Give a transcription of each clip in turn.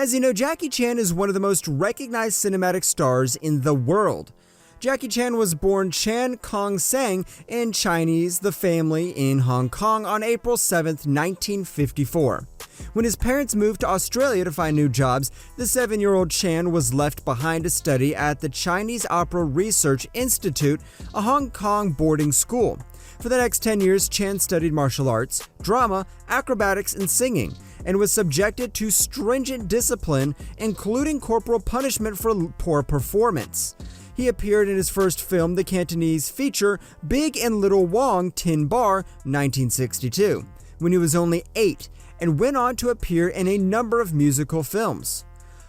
As you know, Jackie Chan is one of the most recognized cinematic stars in the world. Jackie Chan was born Chan Kong Sang in Chinese The Family in Hong Kong on April 7, 1954. When his parents moved to Australia to find new jobs, the 7-year-old Chan was left behind to study at the Chinese Oprah Research Institute, a Hong Kong boarding school. For the next 10 years, Chan studied martial arts, drama, acrobatics, and singing, and was subjected to stringent discipline, including corporal punishment for poor performance. He appeared in his first film, the Cantonese feature Big and Little Wong Tin Bar, 1962, when he was only 8, and went on to appear in a number of musical films.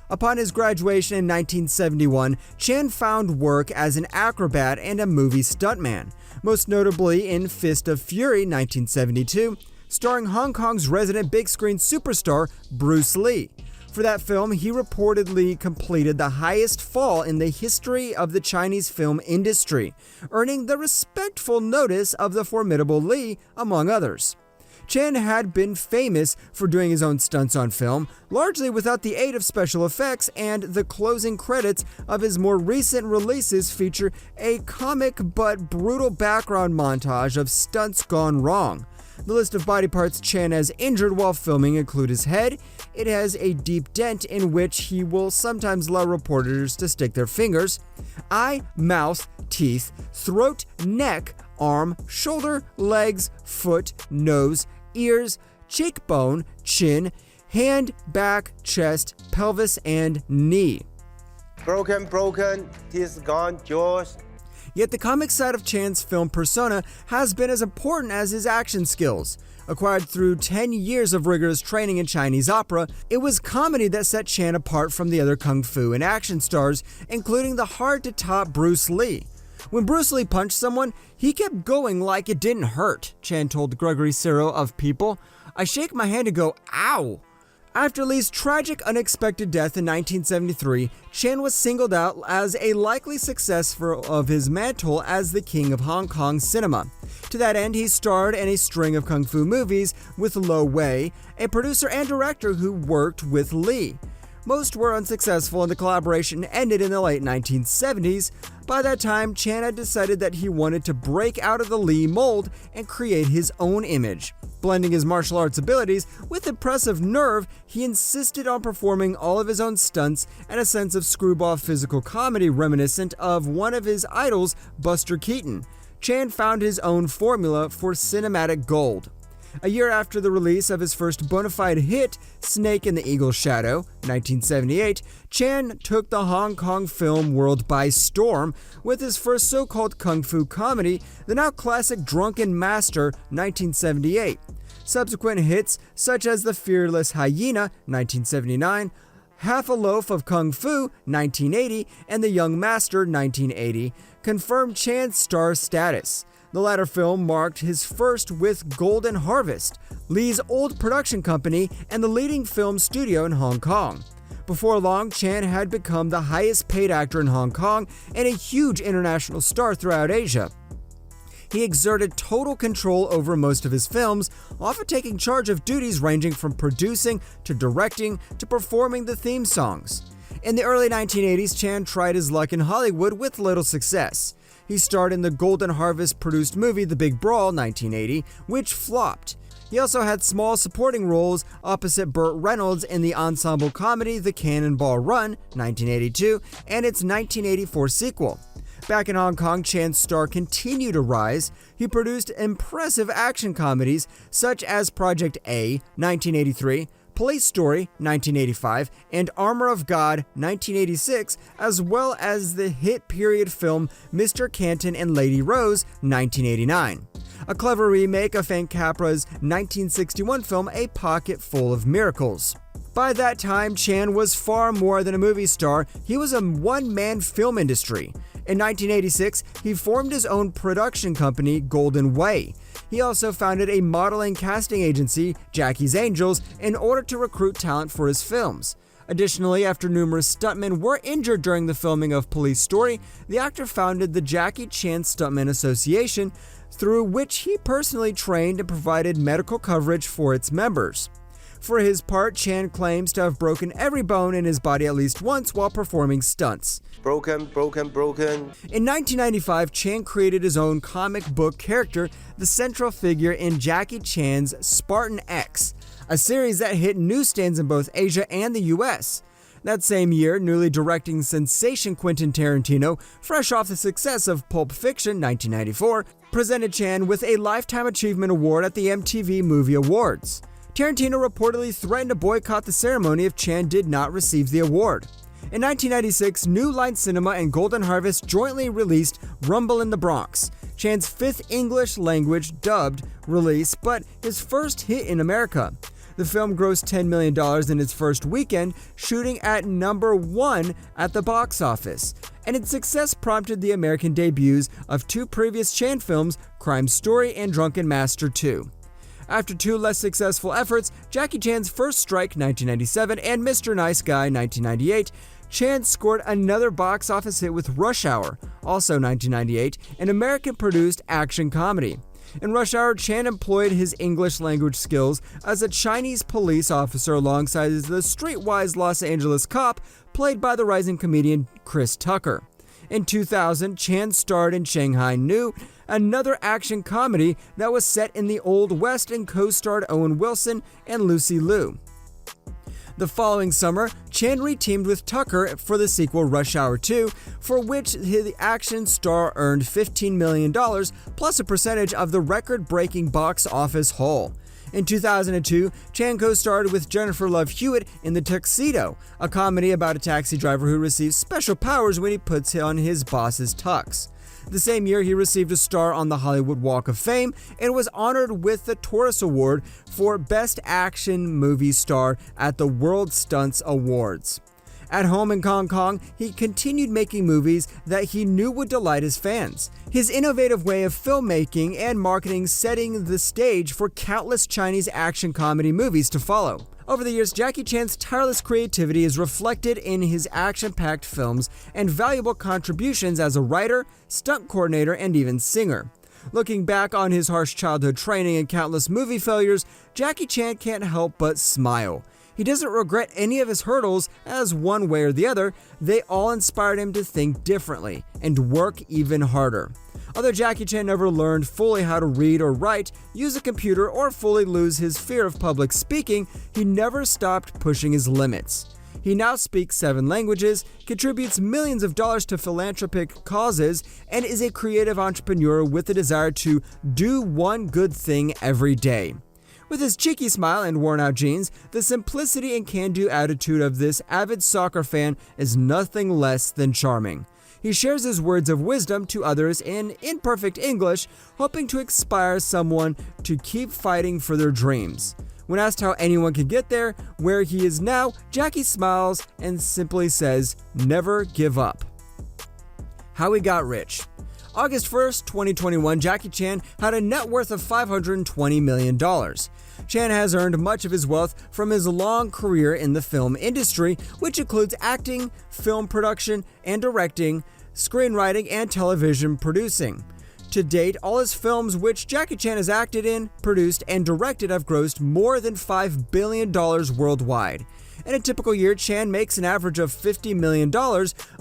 Upon his graduation in 1971, Chan found work as an acrobat and a movie stuntman, most notably in Fist of Fury, 1972, starring Hong Kong's resident big-screen superstar Bruce Lee. For that film, he reportedly completed the highest fall in the history of the Chinese film industry, earning the respectful notice of the formidable Lee, among others. Chan had been famous for doing his own stunts on film, largely without the aid of special effects, and the closing credits of his more recent releases feature a comic but brutal background montage of stunts gone wrong. The list of body parts Chan has injured while filming include his head. It has a deep dent in which he will sometimes allow reporters to stick their fingers, eye, mouth, teeth, throat, neck, arm, shoulder, legs, foot, nose, ears, cheekbone, chin, hand, back, chest, pelvis, and knee. Broken, teeth gone, jaws. Yet the comic side of Chan's film persona has been as important as his action skills. Acquired through 10 years of rigorous training in Chinese opera, it was comedy that set Chan apart from the other kung fu and action stars, including the hard-to-top Bruce Lee. When Bruce Lee punched someone, he kept going like it didn't hurt, Chan told Gregory Ciro of People. I shake my hand and go, ow! After Lee's tragic, unexpected death in 1973, Chan was singled out as a likely successor of his mantle as the king of Hong Kong cinema. To that end, he starred in a string of kung fu movies with Lo Wei, a producer and director who worked with Lee. Most were unsuccessful and the collaboration ended in the late 1970s. By that time, Chan had decided that he wanted to break out of the Lee mold and create his own image. Blending his martial arts abilities with impressive nerve, he insisted on performing all of his own stunts and a sense of screwball physical comedy reminiscent of one of his idols, Buster Keaton. Chan found his own formula for cinematic gold. A year after the release of his first bona fide hit, Snake in the Eagle's Shadow, 1978, Chan took the Hong Kong film world by storm with his first so-called kung fu comedy, the now classic Drunken Master, 1978. Subsequent hits, such as The Fearless Hyena, 1979, Half a Loaf of Kung Fu, 1980, and The Young Master, 1980, confirmed Chan's star status. The latter film marked his first with Golden Harvest, Lee's old production company and the leading film studio in Hong Kong. Before long, Chan had become the highest paid actor in Hong Kong and a huge international star throughout Asia. He exerted total control over most of his films, often taking charge of duties ranging from producing to directing to performing the theme songs. In the early 1980s, Chan tried his luck in Hollywood with little success. He starred in the Golden Harvest-produced movie The Big Brawl, 1980, which flopped. He also had small supporting roles opposite Burt Reynolds in the ensemble comedy The Cannonball Run, 1982, and its 1984 sequel. Back in Hong Kong, Chan's star continued to rise. He produced impressive action comedies such as Project A, 1983, Police Story, 1985, and Armor of God, 1986, as well as the hit period film Mr. Canton and Lady Rose, 1989. A clever remake of Frank Capra's 1961 film A Pocket Full of Miracles. By that time, Chan was far more than a movie star. He was a one-man film industry. In 1986, he formed his own production company, Golden Way. He also founded a modeling casting agency, Jackie's Angels, in order to recruit talent for his films. Additionally, after numerous stuntmen were injured during the filming of Police Story, the actor founded the Jackie Chan Stuntmen Association, through which he personally trained and provided medical coverage for its members. For his part, Chan claims to have broken every bone in his body at least once while performing stunts. Broken. In 1995, Chan created his own comic book character, the central figure in Jackie Chan's Spartan X, a series that hit newsstands in both Asia and the US. That same year, newly directing sensation Quentin Tarantino, fresh off the success of Pulp Fiction 1994, presented Chan with a Lifetime Achievement Award at the MTV Movie Awards. Tarantino reportedly threatened to boycott the ceremony if Chan did not receive the award. In 1996, New Line Cinema and Golden Harvest jointly released Rumble in the Bronx, Chan's fifth English-language dubbed release, but his first hit in America. The film grossed $10 million in its first weekend, shooting at number 1 at the box office, and its success prompted the American debuts of two previous Chan films, Crime Story and Drunken Master 2. After two less successful efforts, Jackie Chan's First Strike 1997 and Mr. Nice Guy 1998, Chan scored another box office hit with Rush Hour, also 1998, an American-produced action comedy. In Rush Hour, Chan employed his English language skills as a Chinese police officer alongside the streetwise Los Angeles cop played by the rising comedian Chris Tucker. In 2000, Chan starred in Shanghai New, another action comedy that was set in the Old West and co-starred Owen Wilson and Lucy Liu. The following summer, Chan reteamed with Tucker for the sequel Rush Hour 2, for which the action star earned $15 million, plus a percentage of the record-breaking box office haul. In 2002, Chan co-starred with Jennifer Love Hewitt in The Tuxedo, a comedy about a taxi driver who receives special powers when he puts on his boss's tux. The same year, he received a star on the Hollywood Walk of Fame and was honored with the Taurus Award for Best Action Movie Star at the World Stunts Awards. At home in Hong Kong, he continued making movies that he knew would delight his fans. His innovative way of filmmaking and marketing setting the stage for countless Chinese action comedy movies to follow. Over the years, Jackie Chan's tireless creativity is reflected in his action-packed films and valuable contributions as a writer, stunt coordinator, and even singer. Looking back on his harsh childhood training and countless movie failures, Jackie Chan can't help but smile. He doesn't regret any of his hurdles, as one way or the other, they all inspired him to think differently and work even harder. Although Jackie Chan never learned fully how to read or write, use a computer, or fully lose his fear of public speaking, he never stopped pushing his limits. He now speaks 7 languages, contributes millions of dollars to philanthropic causes, and is a creative entrepreneur with a desire to do one good thing every day. With his cheeky smile and worn-out jeans, the simplicity and can-do attitude of this avid soccer fan is nothing less than charming. He shares his words of wisdom to others in imperfect English, hoping to inspire someone to keep fighting for their dreams. When asked how anyone can get there, where he is now, Jackie smiles and simply says, "Never give up." How he got rich. August 1st, 2021, Jackie Chan had a net worth of $520 million. Chan has earned much of his wealth from his long career in the film industry, which includes acting, film production and directing, screenwriting, and television producing. To date, all his films which Jackie Chan has acted in, produced, and directed have grossed more than $5 billion worldwide. In a typical year, Chan makes an average of $50 million,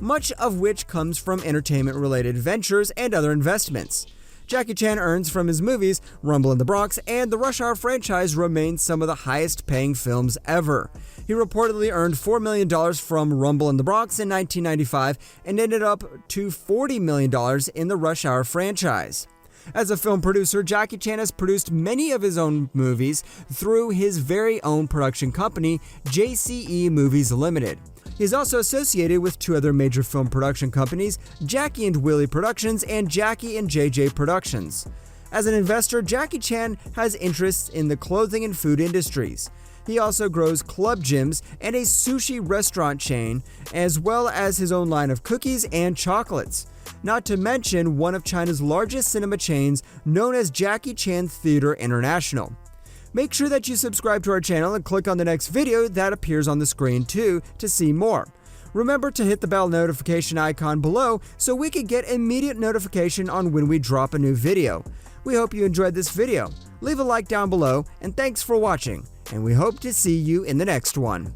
much of which comes from entertainment-related ventures and other investments. Jackie Chan earns from his movies, Rumble in the Bronx and the Rush Hour franchise remain some of the highest-paying films ever. He reportedly earned $4 million from Rumble in the Bronx in 1995 and ended up to $40 million in the Rush Hour franchise. As a film producer, Jackie Chan has produced many of his own movies through his very own production company, JCE Movies Limited. He is also associated with 2 other major film production companies, Jackie and Willie Productions and Jackie and JJ Productions. As an investor, Jackie Chan has interests in the clothing and food industries. He also grows club gyms and a sushi restaurant chain, as well as his own line of cookies and chocolates. Not to mention one of China's largest cinema chains, known as Jackie Chan Theater International. Make sure that you subscribe to our channel and click on the next video that appears on the screen too to see more. Remember to hit the bell notification icon below so we can get immediate notification on when we drop a new video. We hope you enjoyed this video. Leave a like down below, and thanks for watching. and we hope to see you in the next one.